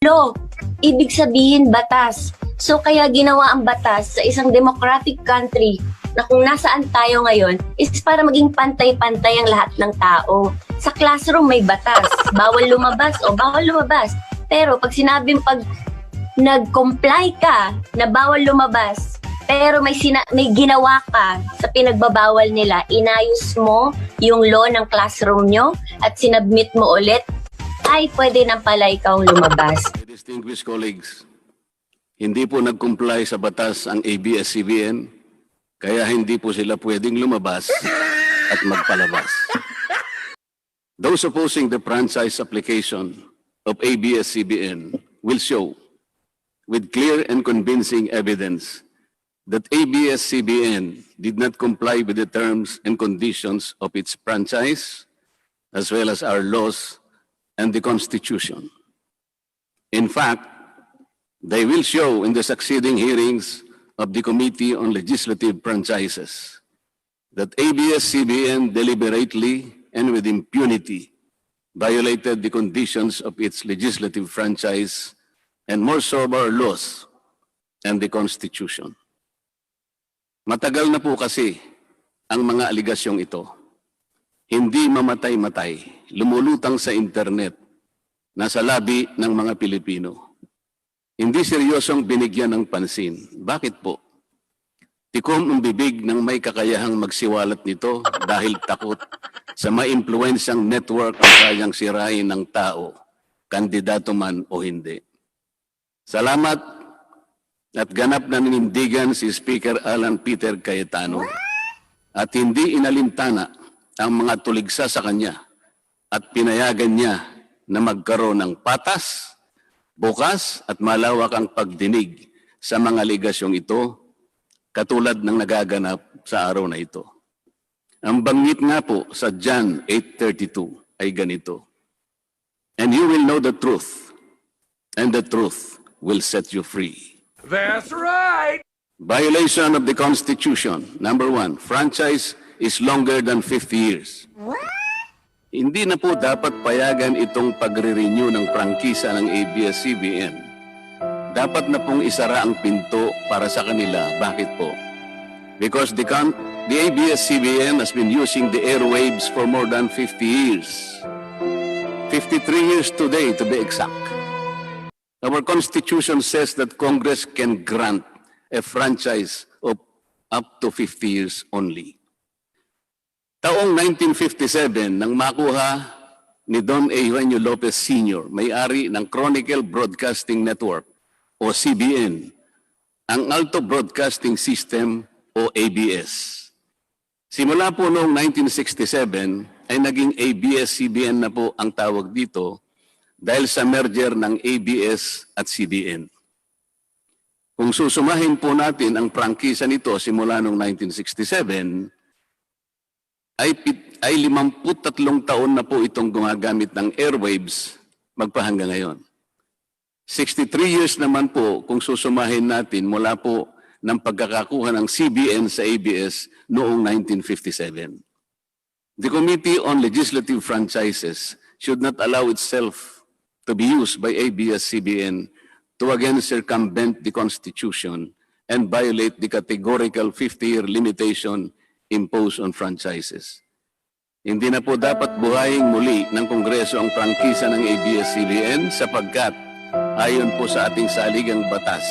law. Ibig sabihin batas. So kaya ginawa ang batas sa isang democratic country na kung nasaan tayo ngayon is para maging pantay-pantay ang lahat ng tao. Sa classroom may batas. Bawal lumabas o bawal lumabas. Pero pag sinabing pag nag-comply ka na bawal lumabas, pero may ginawa ka sa pinagbabawal nila, inayos mo yung law ng classroom nyo at sinabmit mo ulit, ay pwede nang pala ikaw lumabas. Distinguished colleagues, hindi po nag-comply sa batas ang ABS-CBN, kaya hindi po sila pwedeng lumabas at magpalabas. Those opposing the franchise application of ABS-CBN will show with clear and convincing evidence that ABS-CBN did not comply with the terms and conditions of its franchise, as well as our laws and the Constitution. In fact, they will show in the succeeding hearings of the Committee on Legislative Franchises that ABS-CBN deliberately and with impunity violated the conditions of its legislative franchise and more so our laws and the Constitution. Matagal na po kasi ang mga aligasyong ito. Hindi mamatay-matay, lumulutang sa internet, nasa labi ng mga Pilipino. Hindi seryosong binigyan ng pansin. Bakit po? Tikom ang bibig ng may kakayahang magsiwalat nito dahil takot sa maimpluwensyang network na kayang sirain ng tao, kandidato man o hindi. Salamat at ganap na ninindigan si Speaker Alan Peter Cayetano at hindi inalintana ang mga tuligsa sa kanya at pinayagan niya na magkaroon ng patas, bukas at malawak ang pagdinig sa mga aligasyong ito katulad ng nagaganap sa araw na ito. Ang banggit nga po sa John 8:32 ay ganito, "And you will know the truth, and the truth will set you free." That's right! Violation of the Constitution. Number 1, franchise is longer than 50 years. What? Hindi na po dapat payagan itong pagre-renew ng prangkisa ng ABS-CBN. Dapat na pong isara ang pinto para sa kanila. Bakit po? Because the ABS-CBN has been using the airwaves for more than 50 years. 53 years today to be exact. Our Constitution says that Congress can grant a franchise of up to 50 years only. Taong 1957, nang makuha ni Don Eugenio Lopez Sr., may-ari ng Chronicle Broadcasting Network o CBN, ang Alto Broadcasting System o ABS. Simula po noong 1967 ay naging ABS-CBN na po ang tawag dito dahil sa merger ng ABS at CBN. Kung susumahin po natin ang prangkisa nito simula noong 1967, ay 53 taon na po itong gumagamit ng airwaves magpahanggang ngayon. 63 years naman po kung susumahin natin mula po ng pagkakakuha ng CBN sa ABS noong 1957. The Committee on Legislative Franchises should not allow itself to be used by ABS-CBN to again circumvent the Constitution and violate the categorical 50-year limitation imposed on franchises. Hindi na po dapat buhayin muli ng Kongreso ang prangkisa ng ABS-CBN sapagkat ayon po sa ating saligang batas,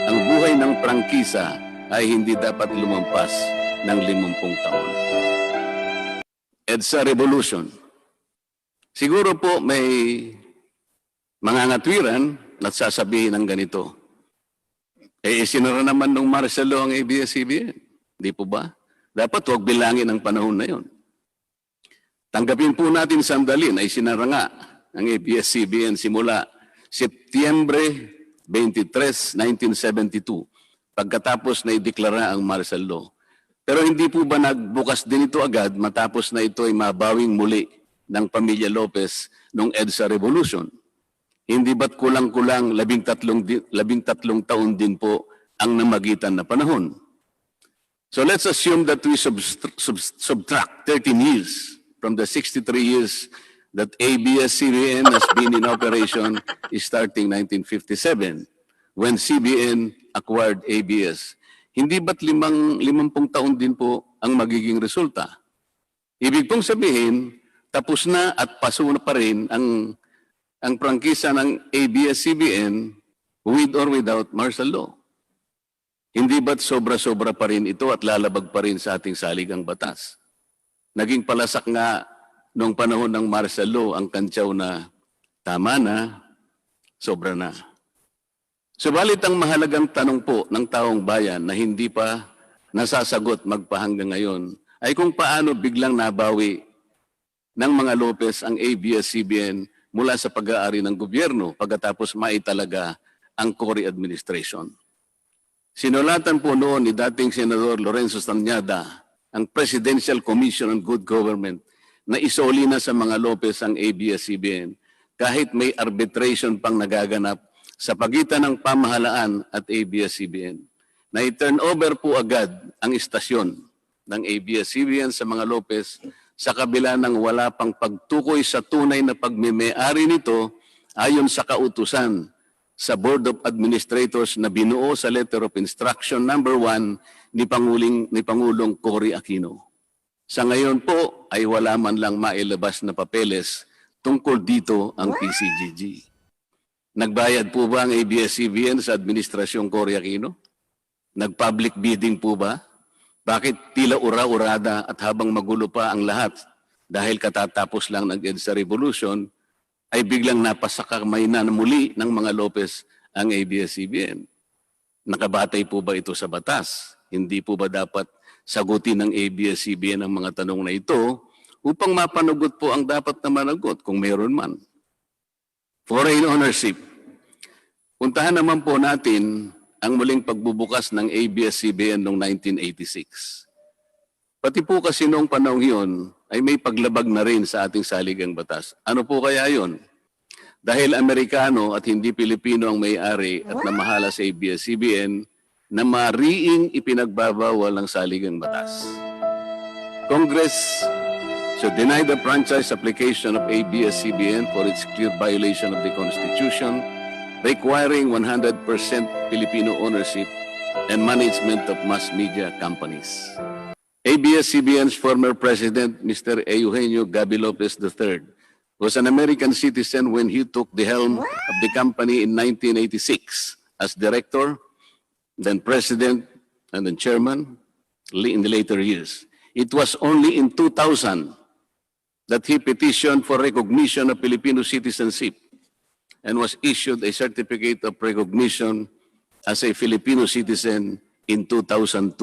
ang buhay ng prangkisa ay hindi dapat lumampas ng 50 taon. EDSA Revolution. Siguro po may mga ngatwiran at sasabihin ng ganito. Isinara naman ng Marcelo ang ABS-CBN. Di po ba? Dapat huwag bilangin ang panahon na yon. Tanggapin po natin sandali na isinara nga ang ABS-CBN simula Setyembre 23, 1972, pagkatapos na ideklara ang martial law. Pero hindi po ba nagbukas din ito agad matapos na ito ay mabawing muli ng pamilya Lopez noong EDSA Revolution? Hindi ba't kulang-kulang 13 taon din po ang namagitan na panahon? So let's assume that we subtract 13 years from the 63 years that ABS-CBN has been in operation starting 1957 when CBN acquired ABS. Hindi ba't 50 taon din po ang magiging resulta? Ibig pong sabihin, tapos na at paso na pa rin ang prangkisa ng ABS-CBN with or without martial law. Hindi ba't sobra-sobra pa rin ito at lalabag pa rin sa ating saligang batas? Naging palasak nga noong panahon ng martial law ang kantsaw na tama na, sobra na. Subalit ang mahalagang tanong po ng taong bayan na hindi pa nasasagot magpahanggang ngayon ay kung paano biglang nabawi ng mga Lopez ang ABS-CBN mula sa pag-aari ng gobyerno pagkatapos maitalaga ang Cory administration. Sinulatan po noon ni dating Senador Lorenzo Tanyada ang Presidential Commission on Good Government na isoli na sa mga Lopez ang ABS-CBN kahit may arbitration pang nagaganap sa pagitan ng pamahalaan at ABS-CBN. Na i-turn over po agad ang istasyon ng ABS-CBN sa mga Lopez sa kabila ng wala pang pagtukoy sa tunay na pagmimay-ari nito ayon sa kautusan sa Board of Administrators na binuo sa Letter of Instruction number 1 ni Pangulong Cory Aquino. Sa ngayon po ay wala man lang mailabas na papeles tungkol dito ang PCGG. Nagbayad po ba ang ABS-CBN sa Administrasyong Cory Aquino? Nag-public bidding po ba? Bakit tila ura-urada at habang magulo pa ang lahat dahil katatapos lang ng EDSA Revolution, ay biglang napasakamay na muli ng mga Lopez ang ABS-CBN. Nakabatay po ba ito sa batas? Hindi po ba dapat sagutin ng ABS-CBN ang mga tanong na ito upang mapanagot po ang dapat na managot kung mayroon man? Foreign ownership. Puntahan naman po natin ang muling pagbubukas ng ABS-CBN noong 1986. Pati po kasi noong panahon yun ay may paglabag na rin sa ating saligang batas. Ano po kaya yun? Dahil Amerikano at hindi Pilipino ang may-ari at namahala sa ABS-CBN na mariing ipinagbabawal ng saligang batas. Congress should deny the franchise application of ABS-CBN for its clear violation of the Constitution, requiring 100% Filipino ownership and management of mass media companies. ABS-CBN's former president, Mr. Eugenio Gaby Lopez III, was an American citizen when he took the helm of the company in 1986 as director, then president, and then chairman in the later years. It was only in 2000 that he petitioned for recognition of Filipino citizenship and was issued a certificate of recognition as a Filipino citizen in 2002.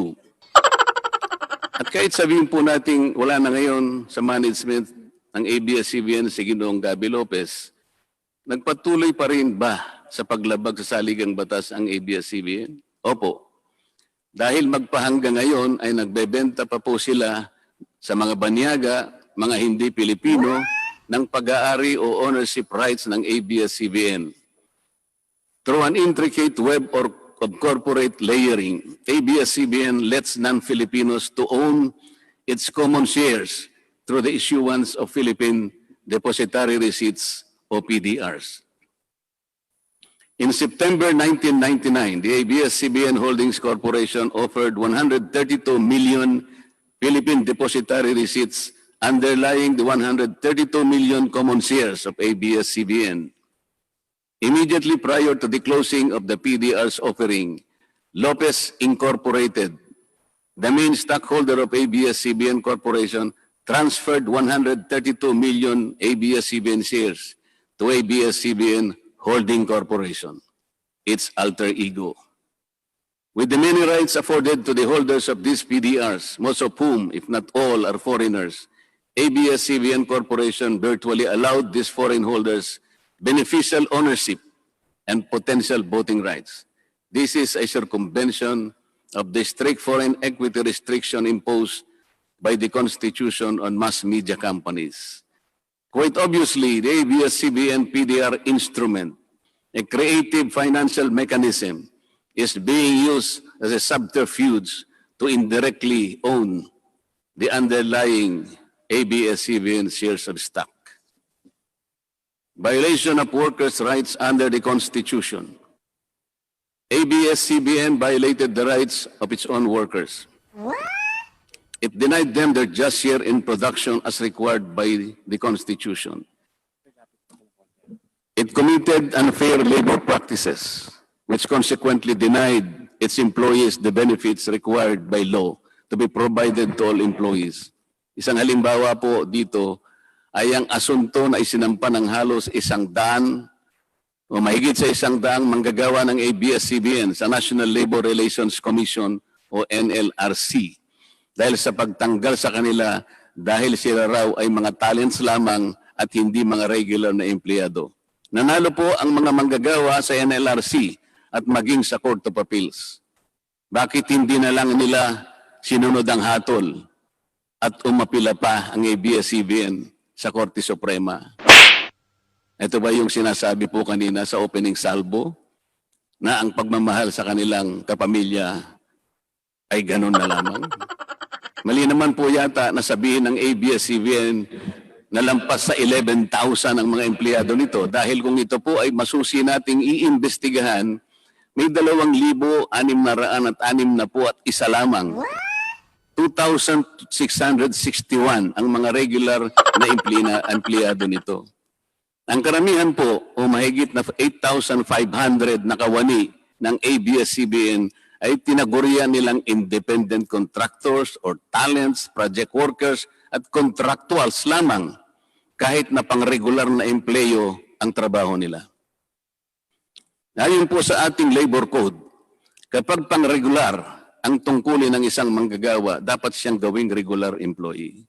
At kahit sabihin po natin wala na ngayon sa management ng ABS-CBN si Ginoong Gaby Lopez, nagpatuloy pa rin ba sa paglabag sa saligang batas ang ABS-CBN? Opo. Dahil magpahanggang ngayon ay nagbebenta pa po sila sa mga banyaga, mga hindi Pilipino, ng pag-aari o ownership rights ng ABS-CBN. Through an intricate web of corporate layering, ABS-CBN lets non-Filipinos to own its common shares through the issuance of Philippine Depositary Receipts o PDRs. In September 1999, the ABS-CBN Holdings Corporation offered 132 million Philippine Depositary Receipts underlying the 132 million common shares of ABS-CBN. Immediately prior to the closing of the PDR's offering, Lopez Incorporated, the main stockholder of ABS-CBN Corporation, transferred 132 million ABS-CBN shares to ABS-CBN Holding Corporation, its alter ego. With the many rights afforded to the holders of these PDRs, most of whom, if not all, are foreigners, ABS-CBN Corporation virtually allowed these foreign holders beneficial ownership and potential voting rights. This is a circumvention of the strict foreign equity restriction imposed by the Constitution on mass media companies. Quite obviously, the ABS-CBN PDR instrument, a creative financial mechanism, is being used as a subterfuge to indirectly own the underlying ABS-CBN shares of stock. violation of workers' rights under the Constitution. ABS-CBN violated the rights of its own workers. It denied them their just share in production as required by the Constitution. It committed unfair labor practices, which consequently denied its employees the benefits required by law to be provided to all employees. Isang halimbawa po dito ay ang asunto na isinampa ng halos 100 o mahigit sa 100 manggagawa ng ABS-CBN sa National Labor Relations Commission o NLRC dahil sa pagtanggal sa kanila dahil sila raw ay mga talents lamang at hindi mga regular na empleyado. Nanalo po ang mga manggagawa sa NLRC at maging sa Court of Appeals. Bakit hindi na lang nila sinunod ang hatol at umapila pa ang ABS-CBN sa Korte Suprema? Ito ba yung sinasabi po kanina sa opening salvo na ang pagmamahal sa kanilang kapamilya ay ganun na lamang? Mali naman po yata na sabihin ng ABS-CBN na lampas sa 11,000 ang mga empleyado nito dahil kung ito po ay masusi nating iimbestigahan, may 2,661 na po at isa lamang. 2,661 ang mga regular na empleyado nito. Ang karamihan po o mahigit na 8,500 na kawani ng ABS-CBN ay tinagurian nilang independent contractors or talents, project workers at contractuals lamang kahit na pang-regular na empleyo ang trabaho nila. Ayon po sa ating labor code, kapag pang-regular ang tungkulin ng isang manggagawa, dapat siyang gawing regular employee.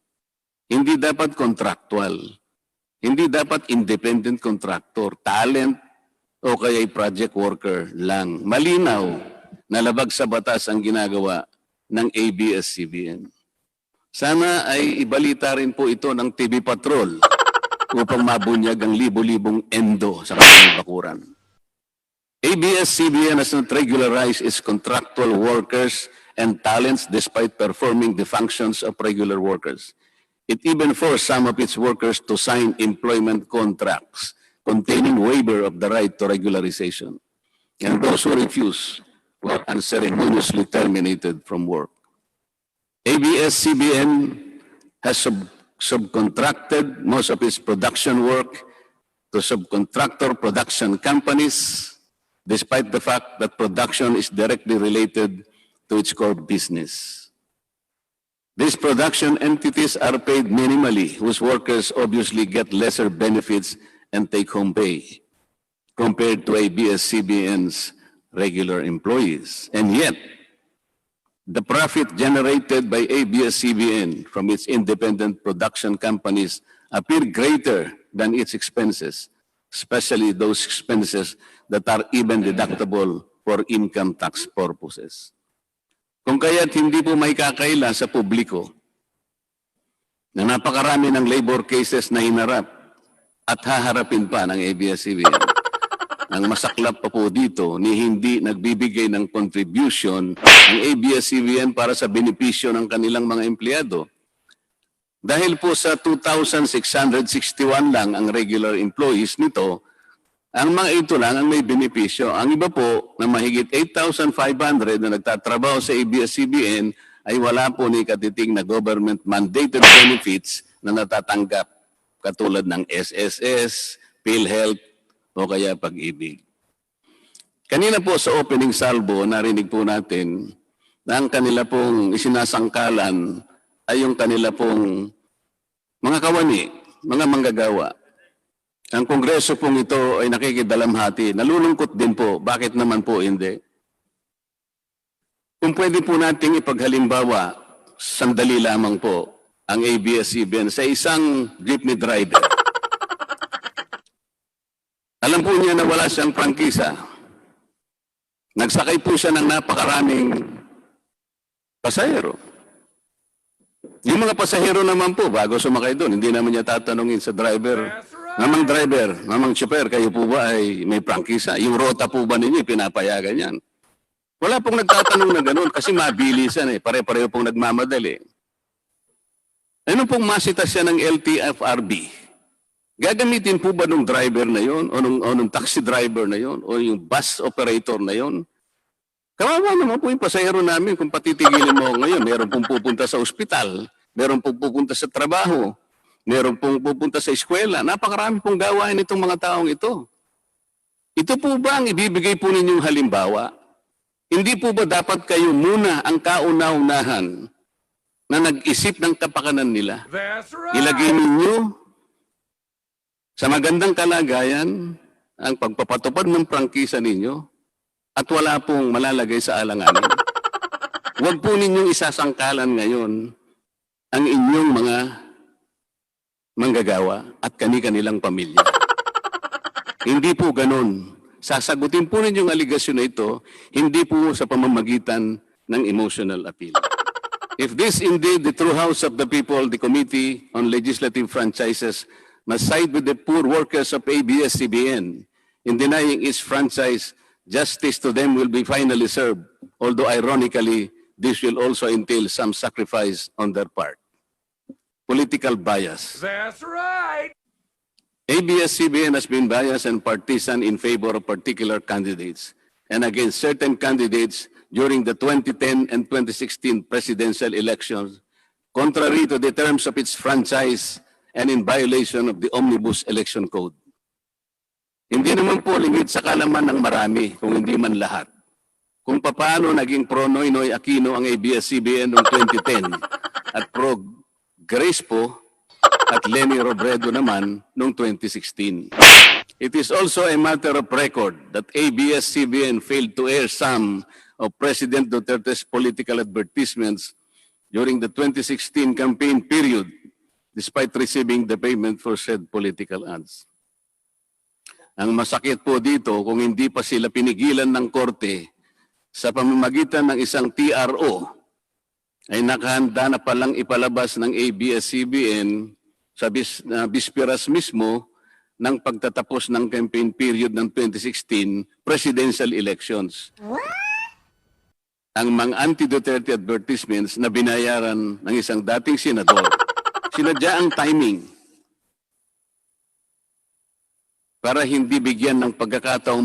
Hindi dapat contractual. Hindi dapat independent contractor, talent, o kaya project worker lang. Malinaw na labag sa batas ang ginagawa ng ABS-CBN. Sana ay ibalita rin po ito ng TV Patrol upang mabunyag ang libo-libong endo sa kanilang bakuran. ABS-CBN has not regularized its contractual workers and talents despite performing the functions of regular workers. It even forced some of its workers to sign employment contracts containing waiver of the right to regularization. And those who refuse were unceremoniously terminated from work. ABS-CBN has subcontracted most of its production work to subcontractor production companies, despite the fact that production is directly related to its core business. These production entities are paid minimally, whose workers obviously get lesser benefits and take-home pay compared to ABS-CBN's regular employees. And yet, the profit generated by ABS-CBN from its independent production companies appear greater than its expenses, especially those expenses that are even deductible for income tax purposes. Kung kaya't hindi po may kakaila sa publiko na napakarami ng labor cases na hinarap at haharapin pa ng ABS-CBN. Ang masaklap pa po dito ni hindi nagbibigay ng contribution ang ABS-CBN para sa benepisyo ng kanilang mga empleyado. Dahil po sa 2,661 lang ang regular employees nito, ang mga ito lang ang may benepisyo. Ang iba po na mahigit 8,500 na nagtatrabaho sa ABS-CBN ay wala po ni katiting na government-mandated benefits na natatanggap katulad ng SSS, PhilHealth o kaya Pag-ibig. Kanina po sa opening salvo, narinig po natin na ang kanila pong isinasangkalan ay yung kanila pong mga kawani, mga manggagawa. Ang Kongreso pong ito ay nakikidalamhati. Nalulungkot din po. Bakit naman po hindi? Kung pwede po nating ipaghalimbawa, sandali lamang po, ang ABS-CBN sa isang jeepney driver. Alam po niya na wala siyang prangkisa. Nagsakay po siya ng napakaraming pasahero. Yung mga pasahero naman po, bago sumakay doon, hindi naman niya tatanungin sa driver, Mamang driver, mamang chopper, kayo po ba ay may prangkisa? Yung rota po ba ninyo, pinapayagan yan? Wala pong nagtatanong na gano'n kasi mabilisan eh. Pare-pareho pong nagmamadali. Ano pong masita siya ng LTFRB Gagamitin po ba nung driver na yon o nung taxi driver na yon o yung bus operator na yon? Kawawa naman po yung pasahero namin kung patitigilin mo ngayon. Meron pong pupunta sa ospital, meron pong pupunta sa trabaho, meron pong pupunta sa eskwela. Napakarami pong gawain itong mga taong ito. Ito po ba ang ibibigay po ninyong halimbawa? Hindi po ba dapat kayo muna ang kauna-unahan na nag-isip ng kapakanan nila? That's right. Ilagay ninyo sa magandang kalagayan ang pagpapatupad ng prangkisa ninyo at wala pong malalagay sa alanganin. Huwag po ninyong isasangkalan ngayon ang inyong mga manggagawa at kani-kanilang pamilya. Hindi po ganun. Sasagutin po ninyong aligasyon na ito, hindi po sa pamamagitan ng emotional appeal. If this indeed the true house of the people, the Committee on Legislative Franchises must side with the poor workers of ABS-CBN in denying its franchise, justice to them will be finally served, although ironically, this will also entail some sacrifice on their part. Political bias. That's right. ABS-CBN has been biased and partisan in favor of particular candidates and against certain candidates during the 2010 and 2016 presidential elections, contrary to the terms of its franchise and in violation of the Omnibus Election Code. Hindi naman po lingid sa kalaman ng marami, kung hindi man lahat, kung paano naging pro-Noynoy Aquino ang ABS-CBN noong 2010 at pro-Grace po at Lenny Robredo naman noong 2016. It is also a matter of record that ABS-CBN failed to air some of President Duterte's political advertisements during the 2016 campaign period, despite receiving the payment for said political ads. Ang masakit po dito, kung hindi pa sila pinigilan ng korte sa pamamagitan ng isang TRO, ay nakahanda na palang ipalabas ng ABS-CBN sa bisperas mismo ng pagtatapos ng campaign period ng 2016 presidential elections. Ang mga anti-Duterte advertisements na binayaran ng isang dating senador, sinadya ang timing para hindi bigyan ng pagkakataong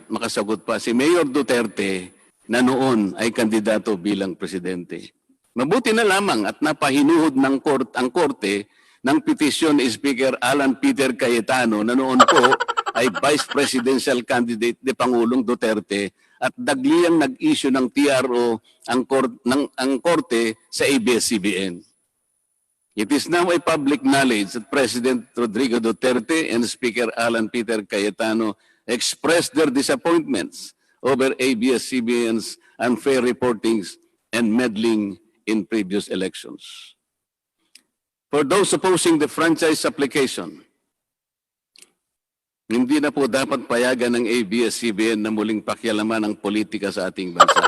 makasagot pa si Mayor Duterte na noon ay kandidato bilang presidente. Mabuti na lamang at napahinuhod ng ang korte ng petisyon ni Speaker Alan Peter Cayetano na noon po ay Vice Presidential Candidate ni Pangulong Duterte at dagliang nag-issue ng TRO ang korte sa ABS-CBN. It is now a public knowledge that President Rodrigo Duterte and Speaker Alan Peter Cayetano expressed their disappointments over ABS-CBN's unfair reportings and meddling in previous elections. For those opposing the franchise application, hindi na po dapat payagan ng ABS-CBN na muling pakialaman ang politika sa ating bansa.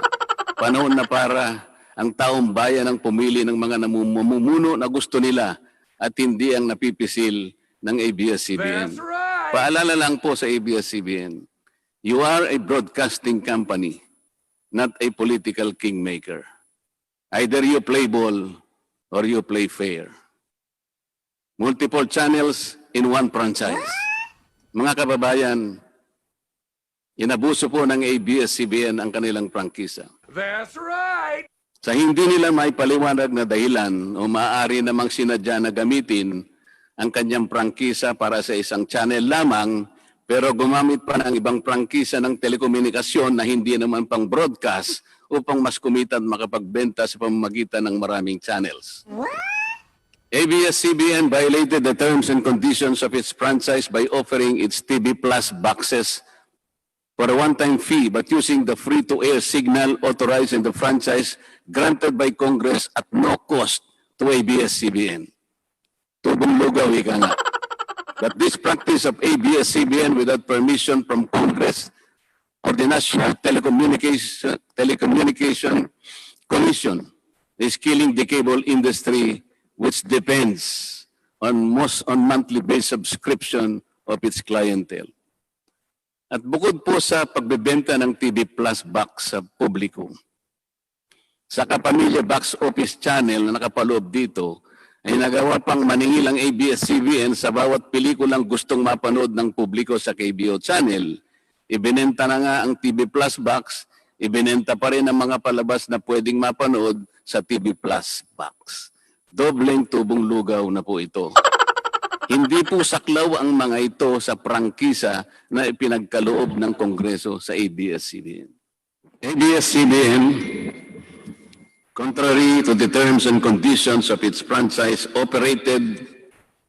Panahon na para ang taong bayan ang pumili ng mga namumuno na gusto nila at hindi ang napipisil ng ABS-CBN. That's right. Paalala lang po sa ABS-CBN, you are a broadcasting company, not a political kingmaker. Either you play ball or you play fair. Multiple channels in one franchise. Mga kababayan, inabuso po ng ABS-CBN ang kanilang prangkisa. That's right. Sa hindi nila may paliwanag na dahilan o maaari namang sinadya na gamitin ang kanyang prangkisa para sa isang channel lamang, pero gumamit pa ng ibang prangkisa ng telekomunikasyon na hindi naman pang broadcast upang mas kumita at makapagbenta sa pamamagitan ng maraming channels. ABS-CBN violated the terms and conditions of its franchise by offering its TV Plus boxes for a one-time fee but using the free-to-air signal authorized in the franchise granted by Congress at no cost to ABS-CBN. Tubong lugaw, ika nga. But this practice of ABS-CBN without permission from Congress or the National Telecommunication Commission is killing the cable industry, which depends on monthly-based subscription of its clientele. At bukod po sa pagbebenta ng TV Plus box sa publiko, sa Kapamilya Box Office Channel na nakapaloob dito, ay nagawa pang maningil ang ABS-CBN sa bawat pelikulang gustong mapanood ng publiko sa KBO channel. Ibinenta na nga ang TV Plus box, ibinenta pa rin ang mga palabas na pwedeng mapanood sa TV Plus box. Dobleng tubong lugaw na po ito. Hindi po saklaw ang mga ito sa prangkisa na ipinagkaloob ng Kongreso sa ABS-CBN. ABS-CBN, contrary to the terms and conditions of its franchise, operated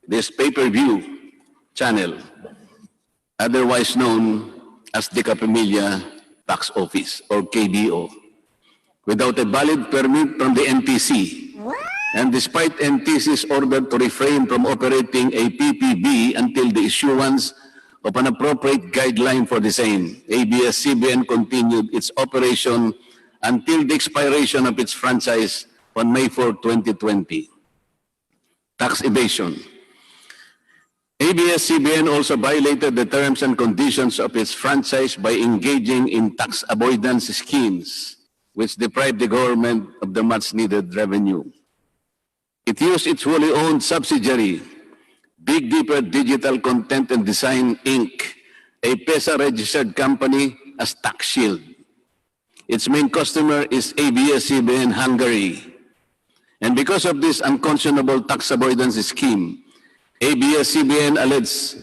this pay-per-view channel, otherwise known as the Kapamilya Tax Office or KBO, without a valid permit from the NTC. And despite NTC's order to refrain from operating a PPB until the issuance of an appropriate guideline for the same, ABS-CBN continued its operation until the expiration of its franchise on May 4, 2020. Tax evasion. ABS-CBN also violated the terms and conditions of its franchise by engaging in tax avoidance schemes, which deprived the government of the much-needed revenue. It used its wholly owned subsidiary, Big Dipper Digital Content and Design, Inc., a PESA-registered company, as tax shield. Its main customer is ABS-CBN Hungary. And because of this unconscionable tax avoidance scheme, ABS-CBN alleged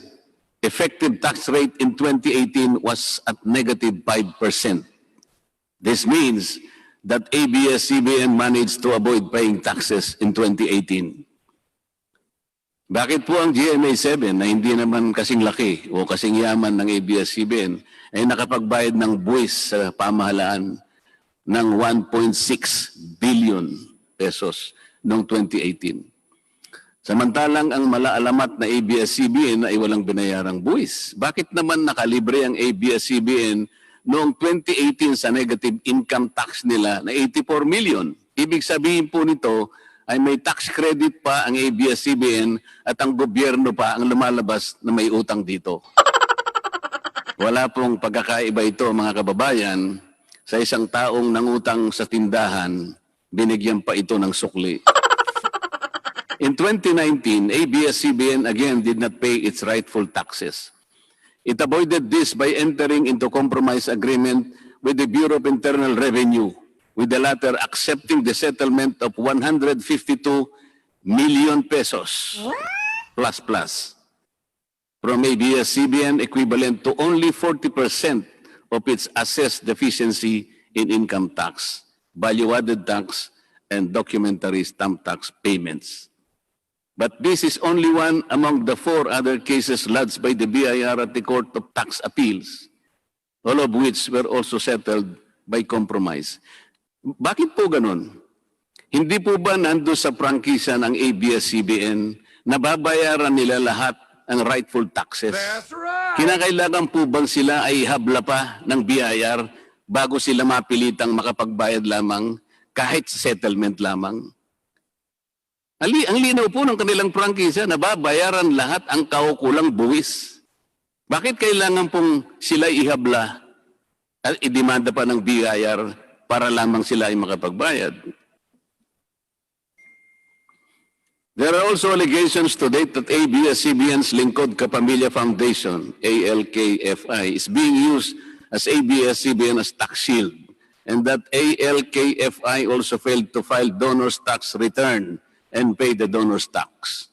effective tax rate in 2018 was at negative 5%. This means that ABS-CBN managed to avoid paying taxes in 2018. Bakit po ang GMA7 na hindi naman kasing laki o kasing yaman ng ABS-CBN ay nakapagbayad ng buwis sa pamahalaan ng 1.6 billion pesos noong 2018? Samantalang ang malaalamat na ABS-CBN ay walang binayarang buwis. Bakit naman nakalibre ang ABS-CBN noong 2018 sa negative income tax nila na 84 million. Ibig sabihin po nito ay may tax credit pa ang ABS-CBN at ang gobyerno pa ang lumalabas na may utang dito. Wala pong pagkakaiba ito, mga kababayan. Sa isang taong nangutang sa tindahan, binigyan pa ito ng sukli. In 2019, ABS-CBN again did not pay its rightful taxes. It avoided this by entering into compromise agreement with the Bureau of Internal Revenue, with the latter accepting the settlement of 152 million pesos plus from ABS-CBN, equivalent to only 40% of its assessed deficiency in income tax, value-added tax, and documentary stamp tax payments. But this is only one among the 4 other cases lodged by the BIR at the Court of Tax Appeals, all of which were also settled by compromise. Bakit po ganun? Hindi po ba nando sa prangkisa ng ABS-CBN na babayaran nila lahat ang rightful taxes? That's right. Kinakailangan po bang sila ay habla pa ng BIR bago sila mapilitang makapagbayad lamang kahit settlement lamang? Ang linaw po ng kanilang prangkisa na babayaran lahat ang kaukulang buwis. Bakit kailangan pong sila ihabla at idemanda pa ng BIR para lamang sila ay makapagbayad? There are also allegations to date that ABS-CBN's Lingkod Kapamilya Foundation, ALKFI, is being used as ABS-CBN as tax shield, and that ALKFI also failed to file donor's tax return and pay the donor's tax.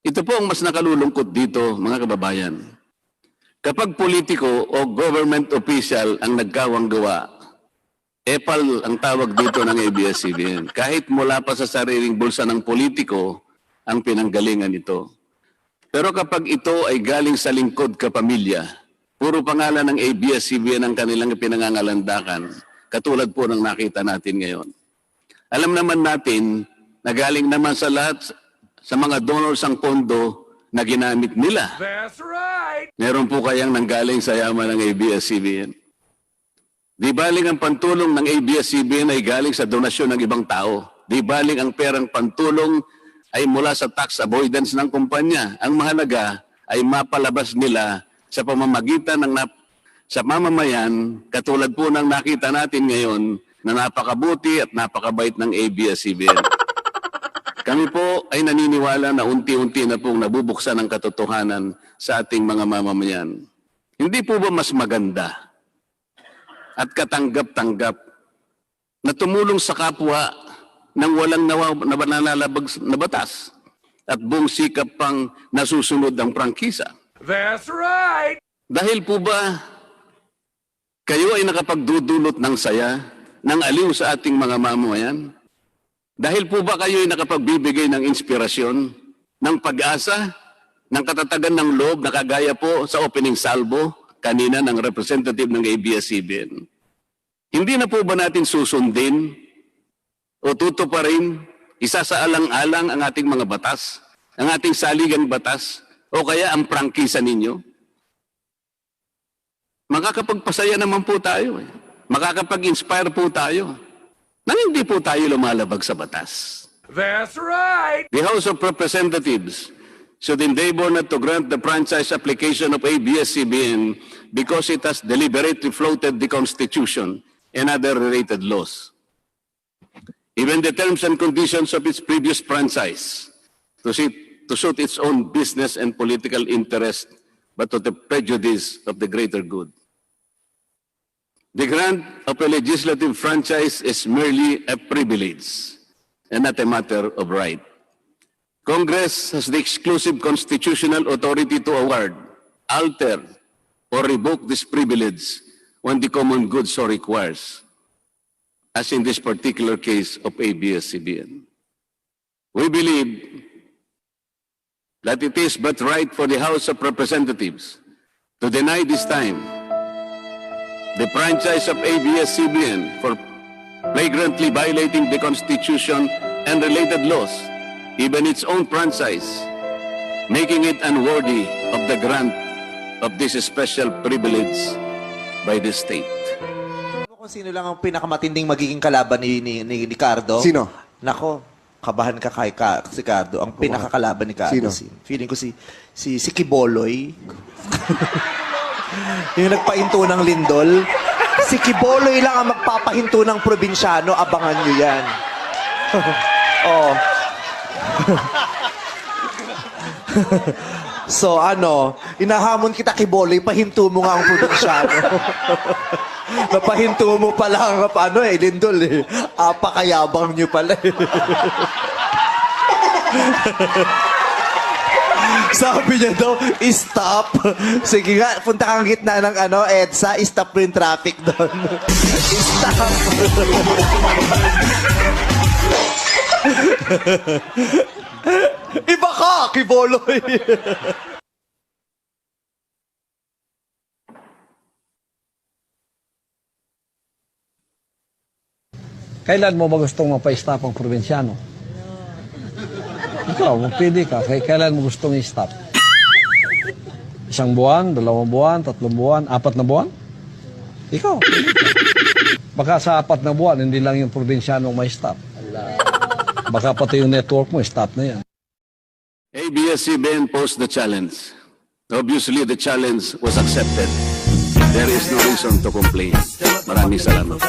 Ito po ang mas nakalulungkot dito, mga kababayan. Kapag politiko o government official ang nagkawang gawa, epal ang tawag dito ng ABS-CBN. Kahit mula pa sa sariling bulsa ng politiko ang pinanggalingan ito. Pero kapag ito ay galing sa lingkod kapamilya, puro pangalan ng ABS-CBN ang kanilang pinangangalandakan, katulad po ng nakita natin ngayon. Alam naman natin na galing naman sa lahat sa mga donors ang pondo na ginamit nila. That's right. Meron po kayang nanggaling sa yaman ng ABS-CBN. Di baling ang pantulong ng ABS-CBN ay galing sa donasyon ng ibang tao. Di baling ang perang pantulong ay mula sa tax avoidance ng kumpanya. Ang mahalaga ay mapalabas nila sa pamamagitan ng sa mamamayan, katulad po ng nakita natin ngayon na napakabuti at napakabait ng ABS-CBN. Kami po ay naniniwala na unti-unti na pong nabubuksan ang katotohanan sa ating mga mamamayan. Hindi po ba mas maganda at katanggap-tanggap na tumulong sa kapwa ng walang nanlalabag na batas at buong sikap pang nasusunod ang prangkisa? That's right. Dahil po ba kayo ay nakapagdudulot ng saya, ng aliw sa ating mga mamamayan? Dahil po ba kayo ay nakapagbibigay ng inspirasyon, ng pag-asa, ng katatagan ng loob na kagaya po sa opening salvo kanina ng representative ng ABS-CBN? Hindi na po ba natin susundin o tutuparin, isasaalang-alang ang ating mga batas, ang ating saligang batas, o kaya ang prangkisa ninyo? Makakapagpasaya naman po tayo. Makakapag-inspire po tayo na hindi po tayo lumalabag sa batas. That's right. The House of Representatives should endeavor not to grant the franchise application of ABS-CBN because it has deliberately floated the Constitution and other related laws. Even the terms and conditions of its previous franchise to suit its own business and political interest, but to the prejudice of the greater good. The grant of a legislative franchise is merely a privilege and not a matter of right. Congress has the exclusive constitutional authority to award, alter, or revoke this privilege when the common good so requires, as in this particular case of ABS-CBN. We believe that it is but right for the House of Representatives to deny this time the franchise of ABS-CBN for flagrantly violating the Constitution and related laws, even its own franchise, making it unworthy of the grant of this special privilege by the state. Kung sino lang ang pinakamatinding magiging kalaban ni Cardo? Sino? Nako, kabahan ka kay si Cardo. Ang pinakakalaban ni Cardo. Sino? Feeling ko si Kiboloy. Yung nagpahinto ng lindol. Si Kiboloy lang ang magpapahinto ng probinsyano. Abangan nyo yan. Oh. So inahamon kita Kiboloy, pahinto mo nga ang probinsyano. Napahinto mo pala ang lindol eh. Apakayabang nyo pala eh. Sabi niya daw, stop. Sige nga, punta kang gitna ng EDSA, stop mo yung traffic doon. Stop. Iba ka, Kiboloy. Kailan mo ba gustong mapa-stop ang probinsyano? Ikaw, magpili ka. Kailan mo gustong i-stop? 1 buwan, 2 buwan, 3 buwan, 4 na buwan? Ikaw. Baka sa 4 na buwan, hindi lang yung probinsyano may stop. Baka pati yung network mo, stop na yan. ABS-CBN posed the challenge. Obviously, the challenge was accepted. There is no reason to complain. Maraming salamat.